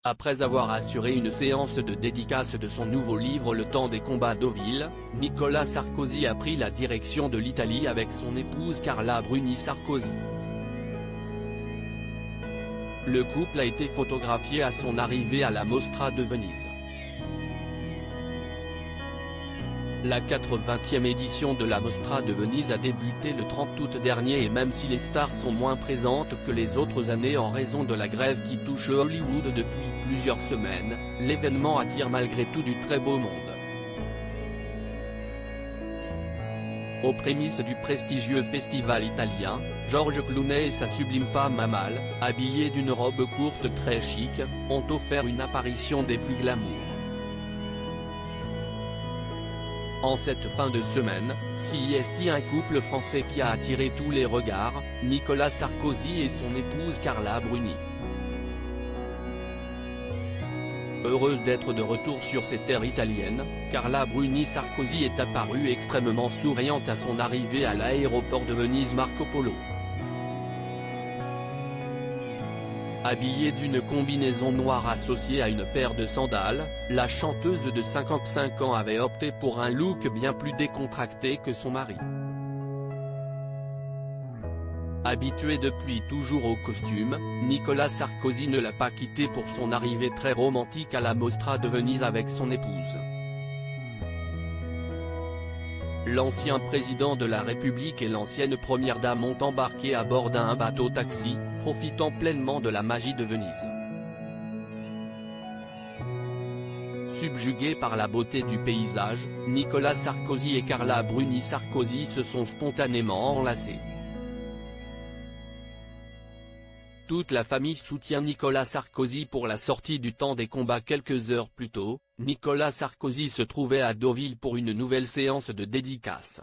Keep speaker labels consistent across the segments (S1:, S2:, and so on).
S1: Après avoir assuré une séance de dédicace de son nouveau livre Le temps des combats à Deauville, Nicolas Sarkozy a pris la direction de l'Italie avec son épouse Carla Bruni Sarkozy. Le couple a été photographié à son arrivée à la Mostra de Venise. La 80e édition de la Mostra de Venise a débuté le 30 août dernier et même si les stars sont moins présentes que les autres années en raison de la grève qui touche Hollywood depuis plusieurs semaines, l'événement attire malgré tout du très beau monde. Aux prémices du prestigieux festival italien, George Clooney et sa sublime femme Amal, habillés d'une robe courte très chic, ont offert une apparition des plus glamour. En cette fin de semaine, c'est un couple français qui a attiré tous les regards, Nicolas Sarkozy et son épouse Carla Bruni. Heureuse d'être de retour sur ses terres italiennes, Carla Bruni Sarkozy est apparue extrêmement souriante à son arrivée à l'aéroport de Venise Marco Polo. Habillée d'une combinaison noire associée à une paire de sandales, la chanteuse de 55 ans avait opté pour un look bien plus décontracté que son mari. Habitué depuis toujours au costume, Nicolas Sarkozy ne l'a pas quitté pour son arrivée très romantique à la Mostra de Venise avec son épouse. L'ancien président de la République et l'ancienne première dame ont embarqué à bord d'un bateau-taxi, profitant pleinement de la magie de Venise. Subjugués par la beauté du paysage, Nicolas Sarkozy et Carla Bruni Sarkozy se sont spontanément enlacés. Toute la famille soutient Nicolas Sarkozy pour la sortie du temps des combats. Quelques heures plus tôt, Nicolas Sarkozy se trouvait à Deauville pour une nouvelle séance de dédicace.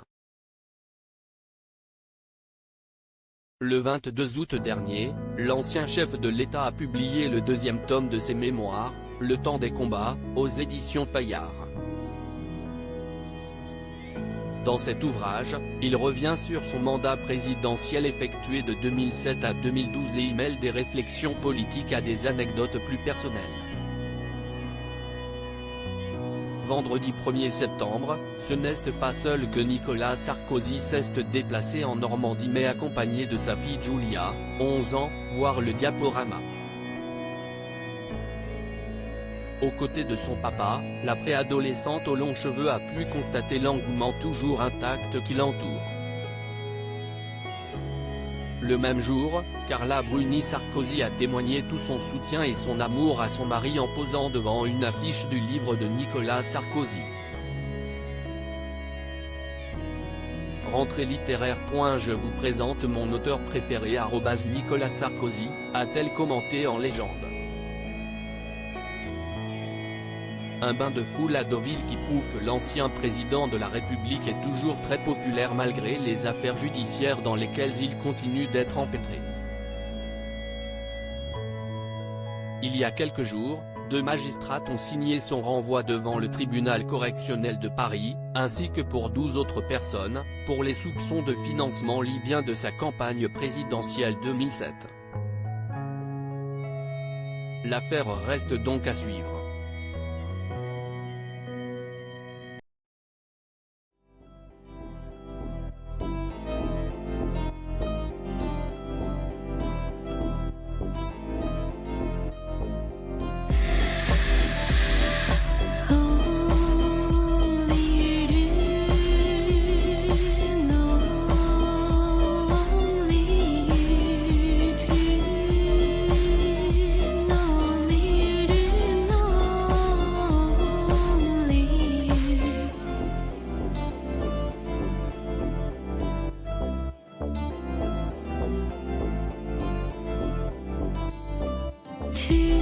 S1: Le 22 août dernier, l'ancien chef de l'État a publié le deuxième tome de ses mémoires, Le temps des combats, aux éditions Fayard. Dans cet ouvrage, il revient sur son mandat présidentiel effectué de 2007 à 2012 et y mêle des réflexions politiques à des anecdotes plus personnelles. Vendredi 1er septembre, ce n'est pas seul que Nicolas Sarkozy s'est déplacé en Normandie mais accompagné de sa fille Giulia, 11 ans, voir le diaporama. Aux côtés de son papa, la préadolescente aux longs cheveux a pu constater l'engouement toujours intact qui l'entoure. Le même jour, Carla Bruni Sarkozy a témoigné tout son soutien et son amour à son mari en posant devant une affiche du livre de Nicolas Sarkozy. Rentrée littéraire. Je vous présente mon auteur préféré @Nicolas Sarkozy, a-t-elle commenté en légende. Un bain de foule à Deauville qui prouve que l'ancien président de la République est toujours très populaire malgré les affaires judiciaires dans lesquelles il continue d'être empêtré. Il y a quelques jours, 2 magistrats ont signé son renvoi devant le tribunal correctionnel de Paris, ainsi que pour 12 autres personnes, pour les soupçons de financement libyen de sa campagne présidentielle 2007. L'affaire reste donc à suivre.
S2: To